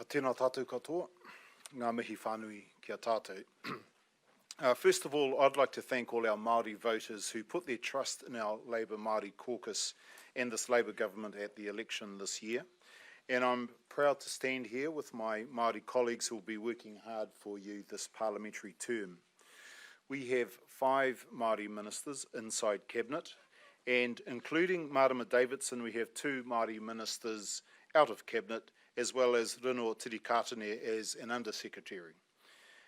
Tēnā tātou katoa, ngā mihi whānui kia tātou. First of all, I'd like to thank all our Māori voters who put their trust in our Labour Māori caucus and this Labour government at the election this year. And I'm proud to stand here with my Māori colleagues who will be working hard for you this parliamentary term. We have 5 Māori ministers inside Cabinet, and including Marama Davidson, we have 2 Māori ministers out of Cabinet, as well as Rino Tirikatene as an Undersecretary.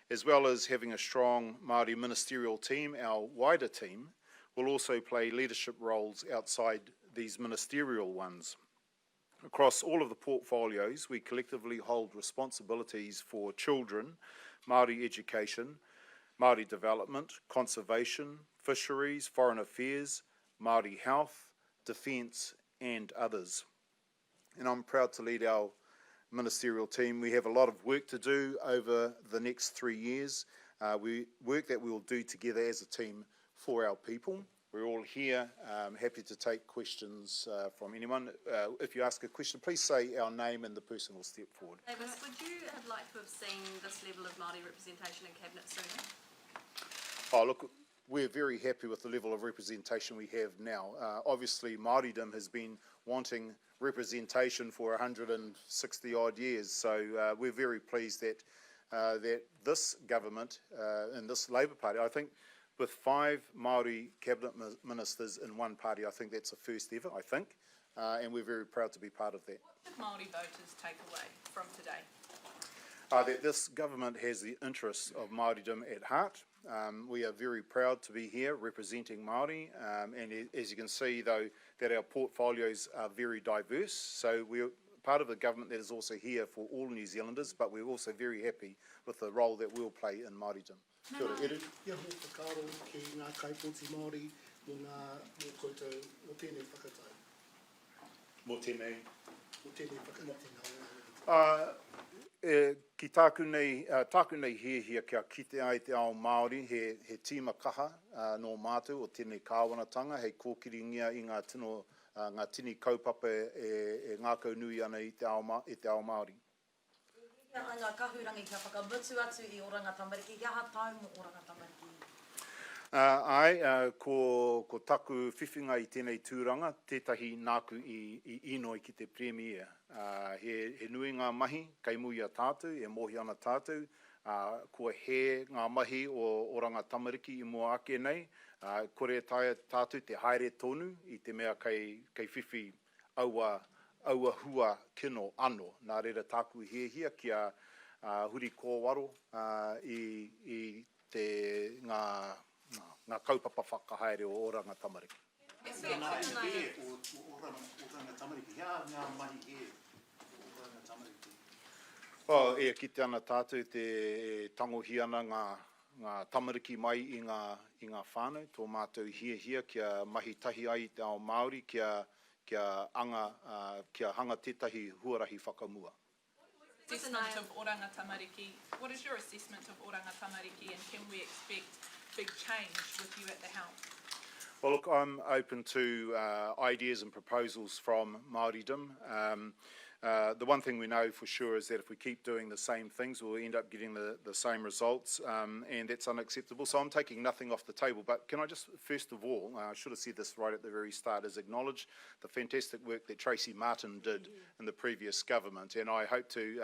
As well as having a strong Māori ministerial team, our wider team will also play leadership roles outside these ministerial ones. Across all of the portfolios, we collectively hold responsibilities for children, Māori education, Māori development, conservation, fisheries, foreign affairs, Māori health, defence and others. And I'm proud to lead our ministerial team. We have a lot of work to do over the next 3 years. Work that we will do together as a team for our people. We're all here, happy to take questions from anyone. If you ask a question, please say our name and the person will step forward. Davis, would you have liked to have seen this level of Māori representation in Cabinet sooner? Oh, look, we're very happy with the level of representation we have now. Obviously, Māoridom has been wanting representation for 160 odd years, so we're very pleased that that this government and this Labour Party, I think with 5 Māori cabinet ministers in one party, I think that's a first ever, I think, and we're very proud to be part of that. What did Māori voters take away from today? That this government has the interests of Māoridom at heart. We are very proud to be here representing Māori, and as you can see though that our portfolios are very diverse, so we're part of a government that is also here for all New Zealanders, but we're also very happy with the role that we'll play in Māoridom. Kia ora, Eru. Ia ho whakaro ki ngā kaipoti Māori mō koutou mō tēnei whakatau. Mō tēnei. Mō tēnei whakatau. Ki tāku nei hia kia kite ai te ao Māori, he tīma kaha no mātou o tēnei kāwanatanga, hei kōkiringia i ngā tino, ngā tini kaupapa e ngākau nui ana i te ao Māori. Ia ngā kahurangi kia whakamutu atu i oranga tamariki, kia ha tau mo oranga tamariki. Ko taku whiwhinga i tēnei tūranga, tētahi nāku i inoi ki te premier. He nui ngā mahi, kei mui a tātou, e mohi ana tātou, kua he ngā mahi o oranga tamariki i mua ake nei, kore taia tātou te haere tonu i te mea kei whiwhi aua hua kino ano. Nā reira tāku hia kia huri kōwaro i te ngā kaupapa whakahaere o oranga tamariki. Ngā he o oranga tamariki, ngā mahi he o oranga tamariki. E kite ana tātou te tangohi ana ngā tamariki mai i ngā whānau, tō mātou hia kia mahi tahi ai te ao Māori, kia hanga tētahi huarahi whakamua. Assessment of oranga tamariki. What is your assessment of oranga tamariki, and can we expect big change with you at the helm? Well, look, I'm open to ideas and proposals from Māoridom. The one thing we know for sure is that if we keep doing the same things, we'll end up getting the same results, and that's unacceptable. So I'm taking nothing off the table. But can I just, first of all, I should have said this right at the very start, is acknowledge the fantastic work that Tracy Martin did in the previous government, and I hope to,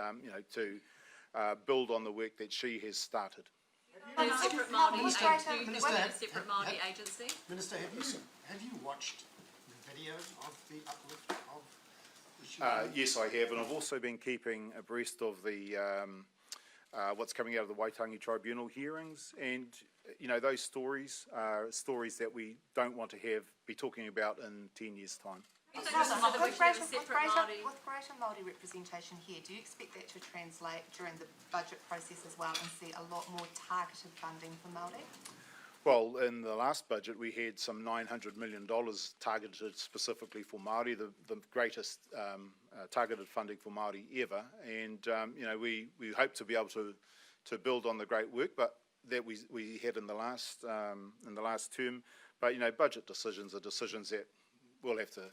build on the work that she has started. A separate Māori agency? Minister, have you watched the video of the uplift of the Yes, I have, and I've also been keeping abreast of the what's coming out of the Waitangi Tribunal hearings, and those stories are stories that we don't want to be talking about in 10 years' time. With greater Māori representation here, do you expect that to translate during the budget process as well and see a lot more targeted funding for Māori? Well, in the last budget, we had some $900 million targeted specifically for Māori, the greatest targeted funding for Māori ever. And we hope to be able to build on the great work, but that we had in the last term. But budget decisions are decisions that we'll have to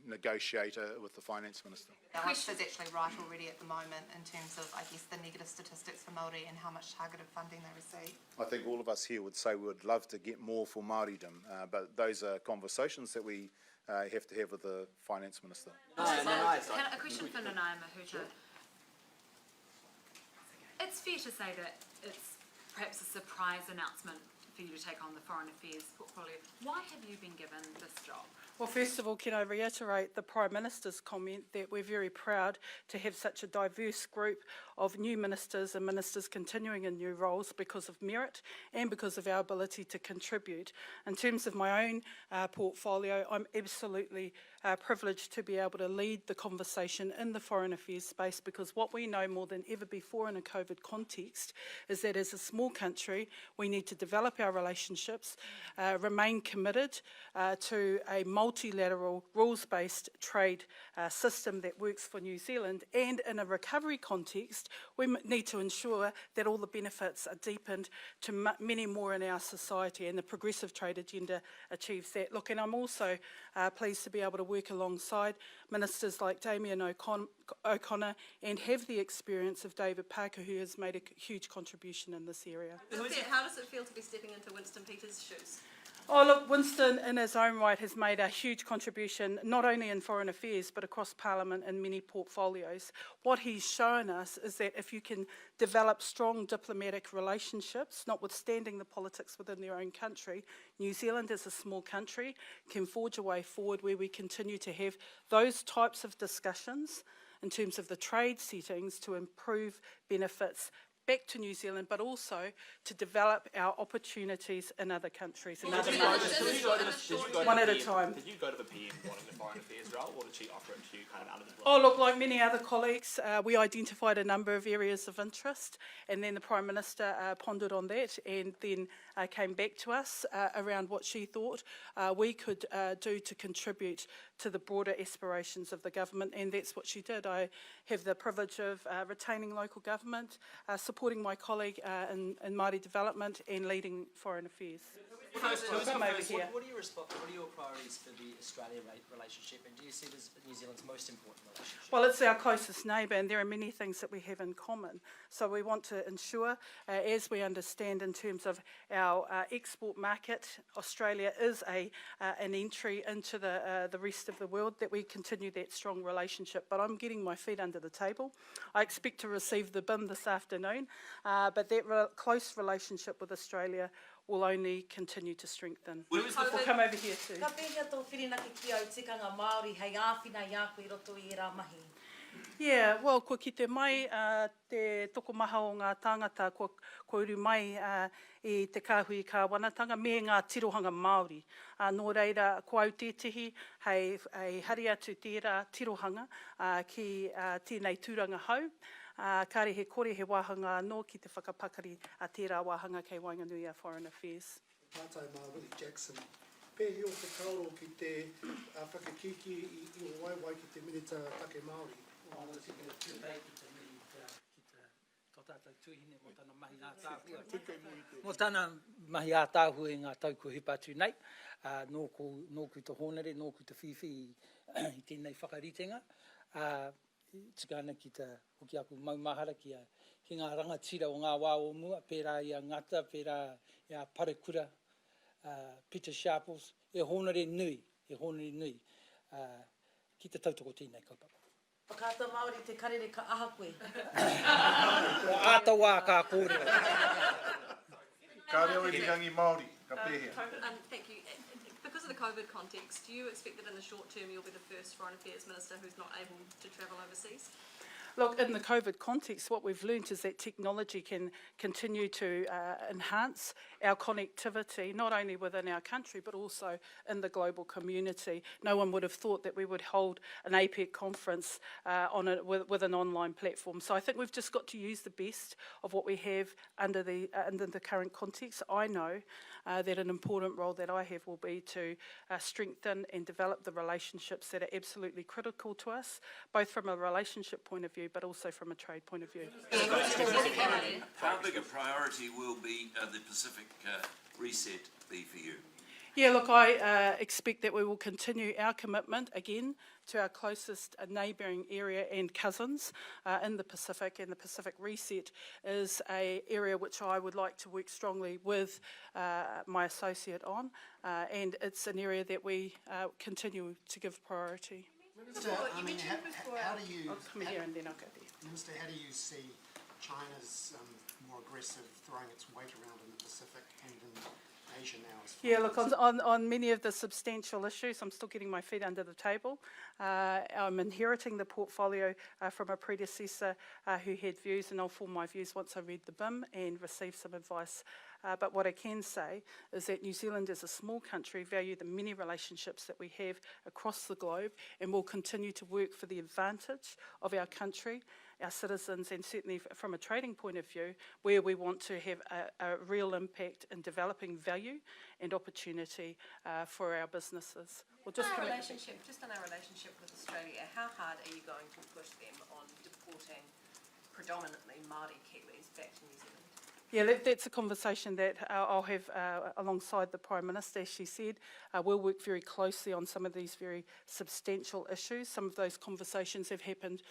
negotiate with the Finance Minister. Balance is actually right already at the moment in terms of, I guess, the negative statistics for Māori and how much targeted funding they receive. I think all of us here would say we would love to get more for Māoridom, but those are conversations that we have to have with the Finance Minister. A question for Nanaia Mahuta. It's fair to say that it's perhaps a surprise announcement for you to take on the Foreign Affairs portfolio. Why have you been given this job? Well, first of all, can I reiterate the Prime Minister's comment that we're very proud to have such a diverse group of new ministers and ministers continuing in new roles because of merit and because of our ability to contribute. In terms of my own portfolio, I'm absolutely privileged to be able to lead the conversation in the foreign affairs space, because what we know more than ever before in a COVID context is that as a small country, we need to develop our relationships, remain committed to a multilateral rules-based trade system that works for New Zealand, and in a recovery context, we need to ensure that all the benefits are deepened to many more in our society, and the progressive trade agenda achieves that. Look, and I'm also pleased to be able to work alongside ministers like Damien O'Connor and have the experience of David Parker, who has made a huge contribution in this area. How does it feel to be stepping into Winston Peters' shoes? Oh, look, Winston in his own right has made a huge contribution, not only in foreign affairs, but across Parliament and many portfolios. What he's shown us is that if you can develop strong diplomatic relationships, notwithstanding the politics within their own country, New Zealand as a small country can forge a way forward where we continue to have those types of discussions in terms of the trade settings to improve benefits back to New Zealand, but also to develop our opportunities in other countries and other markets. One at a time. Did you go to the PM wanting the Foreign Affairs role, or did she offer it to you kind of out of the blue? Oh, look, like many other colleagues, we identified a number of areas of interest, and then the Prime Minister pondered on that and then came back to us around what she thought we could do to contribute to the broader aspirations of the government, and that's what she did. I have the privilege of retaining local government, supporting my colleague in Māori development and leading foreign affairs. What are your priorities for the Australia relationship, and do you see it as New Zealand's most important relationship? Well, it's our closest neighbour, and there are many things that we have in common. So we want to ensure, as we understand in terms of our export market, Australia is an entry into the rest of the world, that we continue that strong relationship. But I'm getting my feet under the table. I expect to receive the bin this afternoon, but that close relationship with Australia will only continue to strengthen. We'll come over here too. Ka pēhea tō whirinaki ki au tikanga Māori hei āwhina i a koe I roto I rā mahi. Yeah, well, ko ki te mai te toko maha o ngā tāngata, ko uru mai I te kāhui kāwanatanga me ngā tirohanga Māori. Nō reira, ko au tētihi, hei hari atu tērā tirohanga ki tēnei tūranga hau. Kāre he kore he wāhanga anō ki te whakapakari a tērā wāhanga kei Wainganui a Foreign Affairs. Tātai mā Willie Jackson. Pēhi o te kauro ki te whakakiki I o waiwai ki te minita take Māori. Mō tāna mahi a tāhu e ngā tauku hipatu nei, nōku te honere, nōku te whiwhi I tēnei whakaritenga. Tika ana ki te hoki aku maumahara ki ngā rangatira o ngā wā o mua, pērā I a ngata, pērā I a parekura, Peter Sharples, e honere nui, ki te tautoko tēnei kaupapa. Whakata Māori te karere ka aha koe. O ātawa ka kōrero. Ka reo I te rangi Māori, ka pēhea. Thank you. Because of the COVID context, do you expect that in the short term you'll be the first Foreign Affairs Minister who's not able to travel overseas? Look, in the COVID context, what we've learnt is that technology can continue to enhance our connectivity, not only within our country, but also in the global community. No one would have thought that we would hold an APEC conference with an online platform. So I think we've just got to use the best of what we have under the current context. I know that an important role that I have will be to strengthen and develop the relationships that are absolutely critical to us, both from a relationship point of view, but also from a trade point of view. How big a priority will be the Pacific reset be for you? Yeah, look, I expect that we will continue our commitment again to our closest neighbouring area and cousins in the Pacific, and the Pacific Reset is an area which I would like to work strongly with my associate on, and it's an area that we continue to give priority. Minister, I mean, how do you... I'll come here and then I'll go there. Minister, how do you see China's more aggressive throwing its weight around in the Pacific and in Asia now? Yeah, look, on many of the substantial issues, I'm still getting my feet under the table. I'm inheriting the portfolio from a predecessor who had views, and I'll form my views once I read the BIM and receive some advice. But what I can say is that New Zealand as a small country value the many relationships that we have across the globe, and will continue to work for the advantage of our country, our citizens, and certainly from a trading point of view, where we want to have a real impact in developing value and opportunity for our businesses. Well, just on our relationship with Australia, how hard are you going to push them on deporting predominantly Māori Kiwis back to New Zealand? Yeah, that's a conversation that I'll have alongside the Prime Minister. As she said, we'll work very closely on some of these very substantial issues. Some of those conversations have happened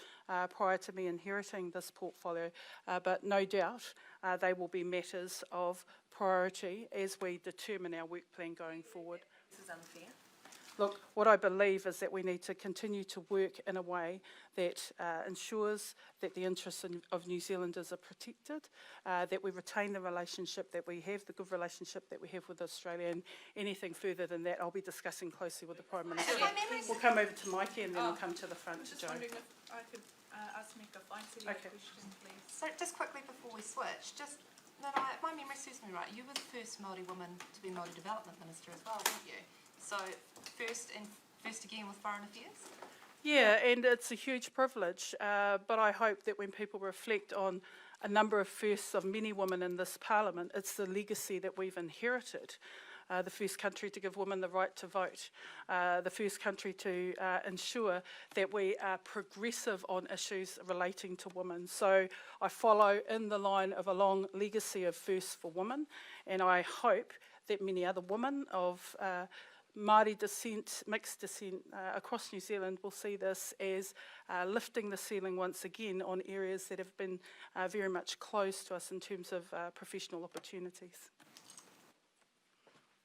prior to me inheriting this portfolio, but no doubt they will be matters of priority as we determine our work plan going forward. This is unfair. Look, what I believe is that we need to continue to work in a way that ensures that the interests of New Zealanders are protected, that we retain the relationship that we have, the good relationship that we have with Australia, and anything further than that I'll be discussing closely with the Prime Minister. We'll come over to Mikey and then we'll come to the front to Joe. I'm just wondering if I could ask Mika Feinstein a question, please. So just quickly before we switch, just Nanaia, if my memory serves me right, you were the first Māori woman to be Māori Development Minister as well, weren't you? So first again with Foreign Affairs? Yeah, and it's a huge privilege, but I hope that when people reflect on a number of firsts of many women in this parliament, it's the legacy that we've inherited. The first country to give women the right to vote, the first country to ensure that we are progressive on issues relating to women. So I follow in the line of a long legacy of firsts for women, and I hope that many other women of Māori descent, mixed descent across New Zealand will see this as lifting the ceiling once again on areas that have been very much closed to us in terms of professional opportunities.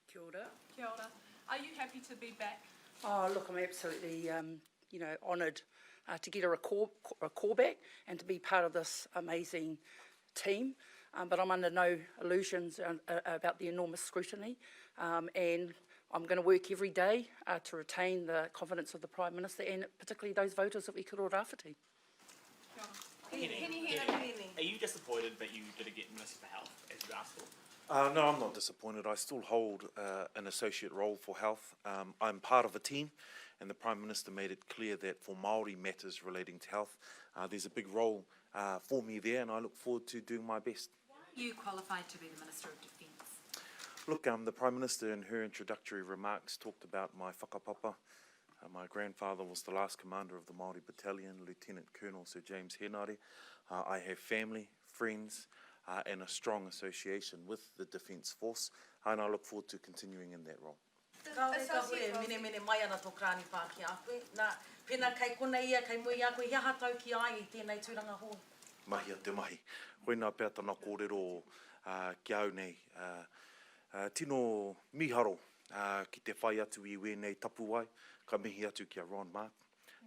Kia ora. Kia ora. Are you happy to be back? Oh, look, I'm absolutely, honoured to get a call back and to be part of this amazing team. But I'm under no illusions about the enormous scrutiny, and I'm going to work every day to retain the confidence of the Prime Minister and particularly those voters of Ikaro Rāwhiti. Are you disappointed that you didn't get Minister for Health as you asked for? No, I'm not disappointed. I still hold an associate role for health. I'm part of a team, and the Prime Minister made it clear that for Māori matters relating to health, there's a big role for me there, and I look forward to doing my best. Are you qualified to be the Minister of Defence? Look, the Prime Minister in her introductory remarks talked about my whakapapa. My grandfather was the last commander of the Māori Battalion, Lieutenant Colonel Sir James Henare. I have family, friends, and a strong association with the Defence Force, and I look forward to continuing in that role. Mahi a te mahi. Koe nā pēr tana kōrero ki au nei. Tino miharo ki te whai atu I wēnei tapu ai, ka mihi atu ki a Ron Mark.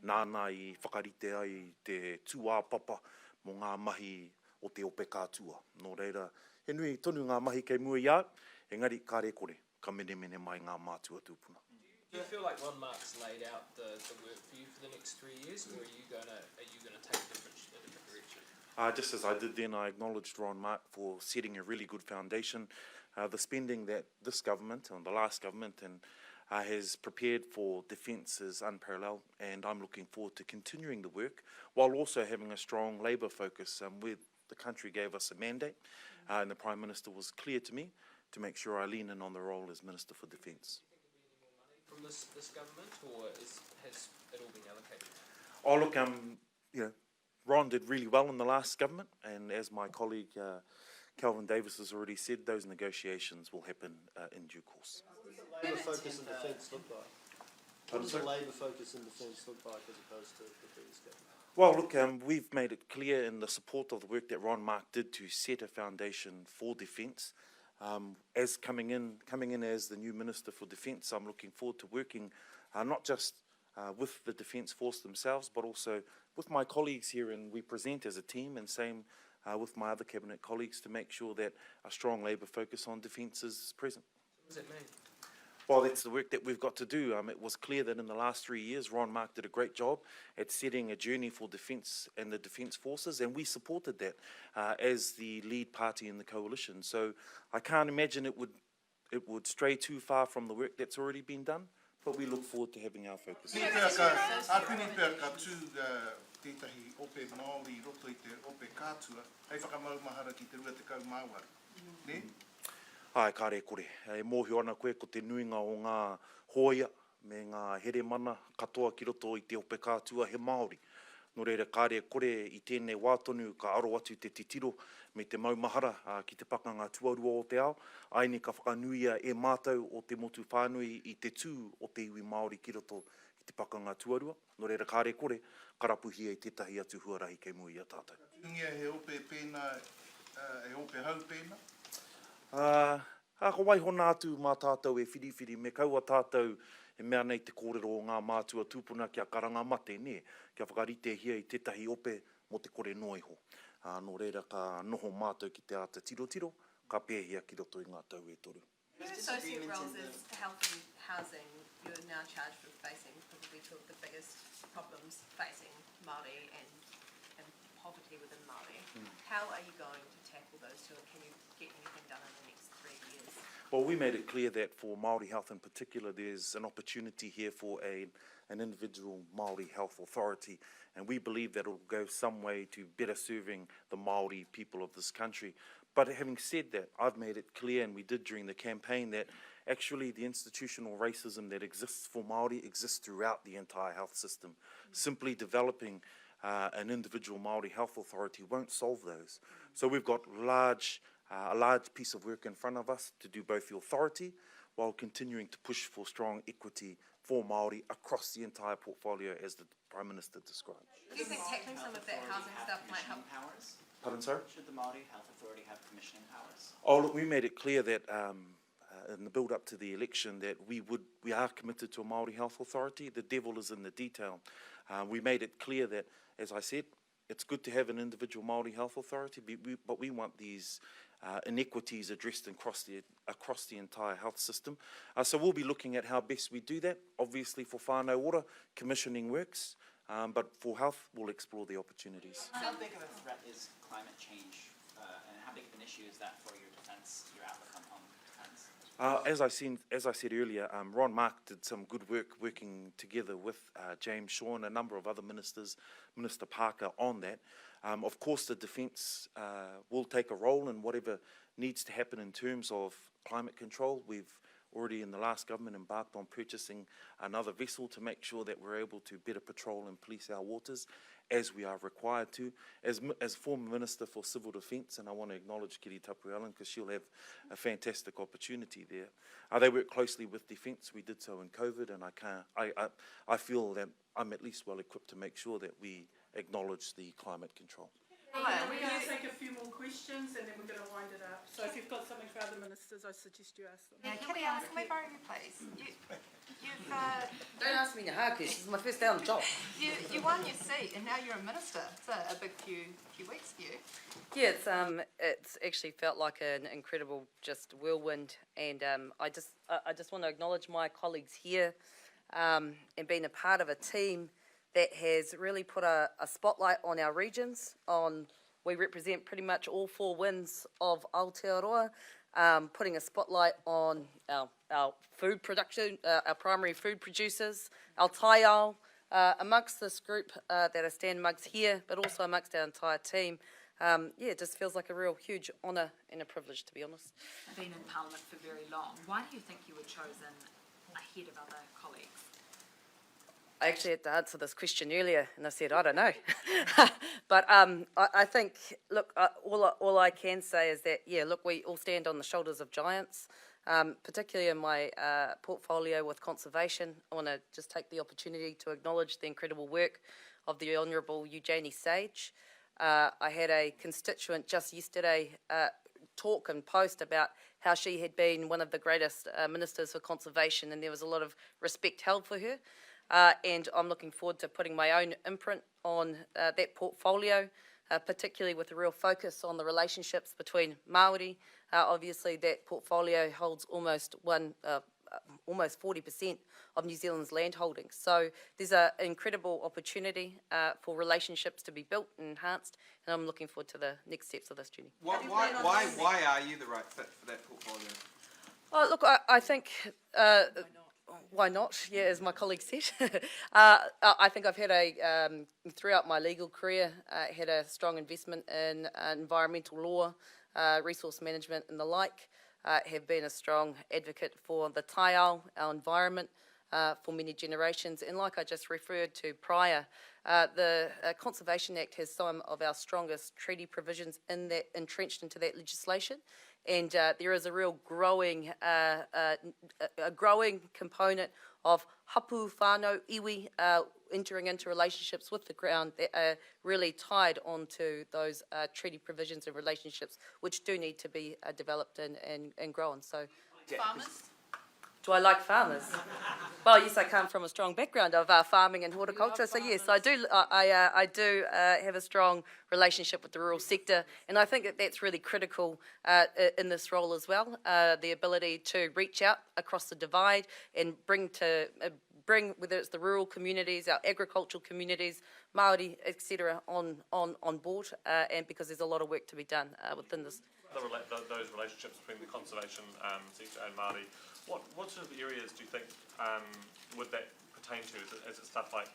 Nāna I whakarite ai te tūā papa mō ngā mahi o te ope kātua. Nō reira, he nui tonu ngā mahi kei mua iā, engari ka rekore, ka mene mai ngā mātua tūpuna. Do you feel like Ron Mark's laid out the work for you for the next 3 years, or are you gonna take a different direction? Just as I did then, I acknowledged Ron Mark for setting a really good foundation. The spending that this government, and the last government, has prepared for defence is unparalleled, and I'm looking forward to continuing the work while also having a strong Labour focus where the country gave us a mandate, and the Prime Minister was clear to me to make sure I lean in on the role as Minister for Defence. From this government, or has it all been allocated? Oh look, Ron did really well in the last government, and as my colleague Kelvin Davis has already said, those negotiations will happen in due course. Labour focus in defence look like? What does the Labour focus in defence look like as opposed to the previous government? Well, look, we've made it clear in the support of the work that Ron Mark did to set a foundation for defence. As coming in as the new Minister for Defence, I'm looking forward to working not just with the Defence Force themselves, but also with my colleagues here, and we present as a team, and same with my other Cabinet colleagues, to make sure that a strong Labour focus on defence is present. What does that mean? Well, that's the work that we've got to do. It was clear that in the last 3 years, Ron Mark did a great job at setting a journey for defence and the Defence Forces, and we supported that as the lead party in the coalition. So I can't imagine it would stray too far from the work that's already been done, but we look forward to having our focus. Āpini pēr ka tū tētahi ope Māori roto I te ope kātua, hei whakamaumahara ki te rua te kaumāwara. Ne? Ai, kāre kore. E mōhio ana koe ko te nuinga o ngā hoia me ngā here mana katoa ki roto I te ope kātua he Māori. Nō reira, kāre kore I tēnei wātonu ka aro atu te titiro me te maumahara ki te pakanga tuarua o te ao. Aine ka whakanuia e mātou o te motu whānui I te tū o te iwi Māori ki roto I te pakanga tuarua. Nō reira, kāre kore, karapuhi e tētahi atu huarahi kei mui a tātou. Tungia he ope pēna, he ope hau pēna? Ka waihona atu mā tātou e whiriwhiri, me kaua tātou e mea nei te kōrero o ngā mātua tūpuna kia karanga mate, ne? Kia whakarite hia I tētahi ope mo te kore noiho. Nō reira ka noho mātou ki te ata tiro, ka pēhia ki roto I ngā tau e toru. Your associate roles as health and housing, you're now charged with facing probably two of the biggest problems facing Māori and poverty within Māori. How are you going to tackle those two, and can you get anything done in the next 3 years? Well, we made it clear that for Māori health in particular, there's an opportunity here for an individual Māori health authority, and we believe that it will go some way to better serving the Māori people of this country. But having said that, I've made it clear, and we did during the campaign, that actually the institutional racism that exists for Māori exists throughout the entire health system. Simply developing an individual Māori health authority won't solve those. So we've got a large piece of work in front of us to do both the authority while continuing to push for strong equity for Māori across the entire portfolio as the Prime Minister described. Do you think tackling some of that housing stuff might help? Powers? Pardon, sorry? Should the Māori Health Authority have commissioning powers? Oh, look, we made it clear that in the build-up to the election that we are committed to a Māori Health Authority. The devil is in the detail. We made it clear that, as I said, it's good to have an individual Māori Health Authority, but we want these inequities addressed across the entire health system. So we'll be looking at how best we do that. Obviously, for whānau ora, commissioning works, but for health, we'll explore the opportunities. How big of a threat is climate change, and how big of an issue is that for your defence, your outlook on defence? As I said earlier, Ron Mark did some good work working together with James Shaw and a number of other ministers, Minister Parker, on that. Of course, the defence will take a role in whatever needs to happen in terms of climate control. We've already in the last government embarked on purchasing another vessel to make sure that we're able to better patrol and police our waters as we are required to. As former Minister for Civil Defence, and I want to acknowledge Kiri Tapu Allen because she'll have a fantastic opportunity there. They work closely with Defence. We did so in COVID, and I feel that I'm at least well equipped to make sure that we acknowledge the climate control. We're going to take a few more questions and then we're going to wind it up. So if you've got something for other ministers, I suggest you ask them. Yeah, can we borrow you, please? Don't ask me to hug this. This is my first day on the job. You won your seat and now you're a minister. It's a big few weeks for you. Yeah, it's actually felt like an incredible just whirlwind, and I just want to acknowledge my colleagues here and being a part of a team that has really put a spotlight on our regions. We represent pretty much all 4 winds of Aotearoa, putting a spotlight on our food production, our primary food producers, our taiao, amongst this group that are stand mugs here, but also amongst our entire team. It just feels like a real huge honour and a privilege, to be honest. Been in Parliament for very long. Why do you think you were chosen ahead of other colleagues? I actually had to answer this question earlier, and I said, I don't know. But I think, look, all I can say is that, we all stand on the shoulders of giants. particularly in my portfolio with conservation. I want to just take the opportunity to acknowledge the incredible work of the Honourable Eugenie Sage. I had a constituent just yesterday talk and post about how she had been one of the greatest ministers for conservation, and there was a lot of respect held for her. And I'm looking forward to putting my own imprint on that portfolio, particularly with a real focus on the relationships between Māori. Obviously, that portfolio holds almost 40% of New Zealand's land holdings. So there's an incredible opportunity for relationships to be built and enhanced, and I'm looking forward to the next steps of this journey. Why are you the right fit for that portfolio? Oh, look, I think... why not? Yeah, as my colleague said. I think I've had throughout my legal career, had a strong investment in environmental law, resource management and the like. Have been a strong advocate for the taiao, our environment, for many generations. And like I just referred to prior, the Conservation Act has some of our strongest treaty provisions in that, entrenched into that legislation. And there is a real growing component of hapu whānau iwi entering into relationships with the Crown that are really tied onto those treaty provisions and relationships which do need to be developed and grown. So, Farmers? do I like farmers? Well, yes, I come from a strong background of farming and horticulture, so yes, I do. I do have a strong relationship with the rural sector, and I think that that's really critical in this role as well. The ability to reach out across the divide and bring whether it's the rural communities, our agricultural communities, Māori, etc., on board, and because there's a lot of work to be done within this. Those relationships between the conservation sector and Māori, what sort of areas do you think would that pertain to? Is it stuff like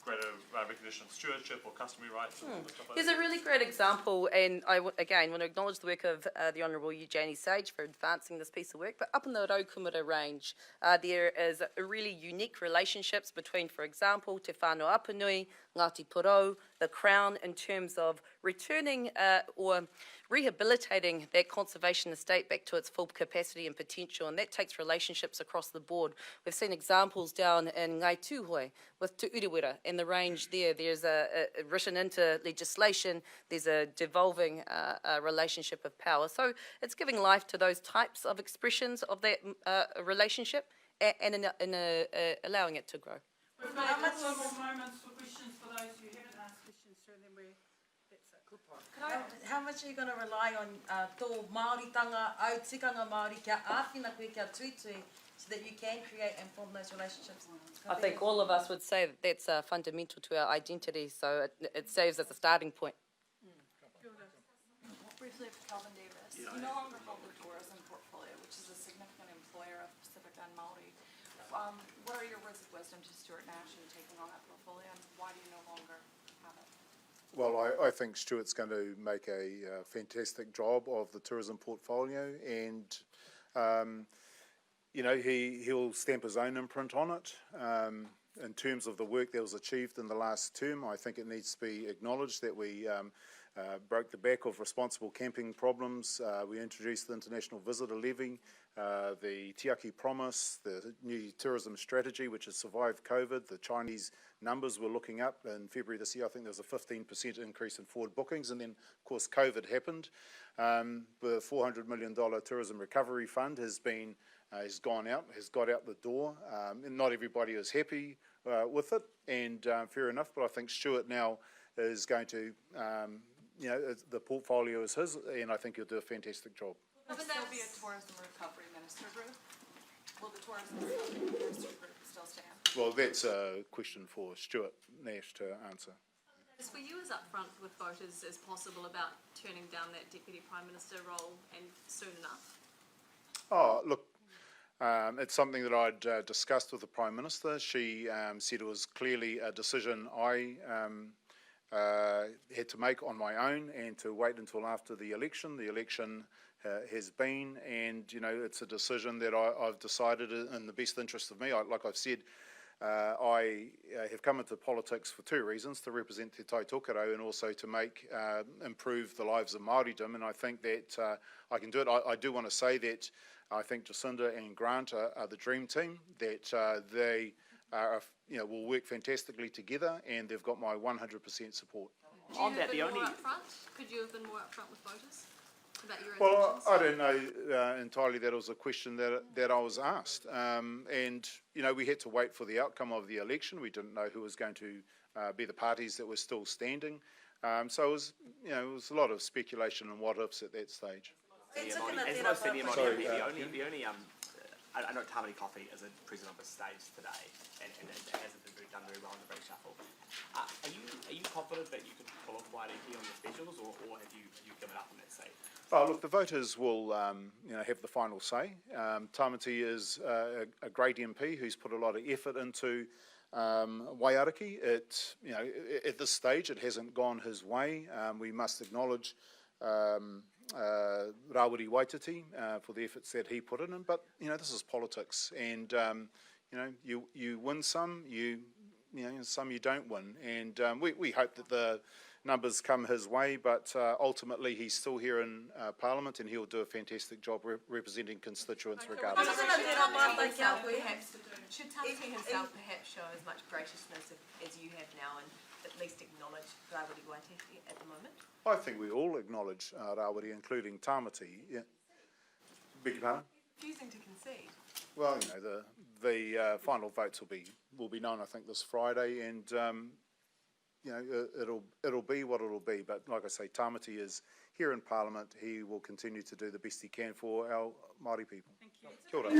greater recognition of stewardship or customary rights? Or stuff like There's a really great example, and I again want to acknowledge the work of the Honourable Eugenie Sage for advancing this piece of work. But up in the Raukumara range, there is a really unique relationships between, for example, Te Whānau Apanui, Ngāti Porou, the Crown, in terms of returning or rehabilitating that conservation estate back to its full capacity and potential, and that takes relationships across the board. We've seen examples down in Ngai Tūhoe with Te Urewera and the range there. There's a written into legislation, there's a devolving relationship of power. So it's giving life to those types of expressions of that relationship and allowing it to grow. We've got a couple of more moments for questions for those who haven't asked questions, and then that's it. Good point. How much are you going to rely on tō Māoritanga, au tikanga Māori, kia āwhina koe, kia tuitui, so that you can create and form those relationships? I think all of us would say that that's fundamental to our identity, so it serves as a starting point. Briefly for Calvin Davis, you no longer hold the tourism portfolio, which is a significant employer of Pacific and Māori. What are your words of wisdom to Stuart Nash in taking on that portfolio, and why do you no longer have it? Well, I think Stuart's going to make a fantastic job of the tourism portfolio, and he'll stamp his own imprint on it. In terms of the work that was achieved in the last term, I think it needs to be acknowledged that we broke the back of responsible camping problems. We introduced the international visitor levy, the Tiaki promise, the new tourism strategy, which has survived COVID. The Chinese numbers were looking up in February this year. I think there was a 15% increase in forward bookings, and then of course COVID happened. The $400 million tourism recovery fund has got out the door. And not everybody is happy with it, and fair enough, but I think Stuart now is going to the portfolio is his, and I think he'll do a fantastic job. Will there still be a tourism recovery minister group? Will the tourism recovery minister group still stand? Well, that's a question for Stuart Nash to answer. Were you as upfront with voters as possible about turning down that Deputy Prime Minister role and soon enough? Oh, look, it's something that I'd discussed with the Prime Minister. She said it was clearly a decision I had to make on my own and to wait until after the election. The election has been, and it's a decision that I've decided in the best interest of me. Like I've said, I have come into politics for two reasons: to represent Te Tai Tokerau and also to improve the lives of Māoridom, and I think that I can do it. I do want to say that I think Jacinda and Grant are the dream team, that they are, will work fantastically together, and they've got my 100% support. Could you have been more upfront? Could you have been more upfront with voters about your Well, intentions? I don't know entirely. That was a question that I was asked, and we had to wait for the outcome of the election. We didn't know who was going to be the parties that were still standing. So it was, it was a lot of speculation and what ifs at that stage. As the most senior Māori MP, the only I know Tamati Coffee is a president of the stage today, and hasn't been done very well in the reshuffle. Are you confident that you could pull off Waireiki on the specials, or have you given up on that seat? Oh, look, the voters will, have the final say. Tamati is a great MP who's put a lot of effort into Waiariki. At this stage, it hasn't gone his way. We must acknowledge Rawiri Waititi for the efforts that he put in. But this is politics, and you win some, some you don't win. And we hope that the numbers come his way, but ultimately he's still here in Parliament, and he'll do a fantastic job representing constituents regardless. Should Tamati himself perhaps show as much graciousness as you have now, and at least acknowledge Rawiri Waititi at the moment? I think we all acknowledge Rawiri, including Tamati. Yeah. Beg your pardon? Refusing to concede. Well, the final votes will be known, I think, this Friday, and it'll be what it'll be. But like I say, Tamati is here in Parliament. He will continue to do the best he can for our Māori people. Thank you. Kia ora.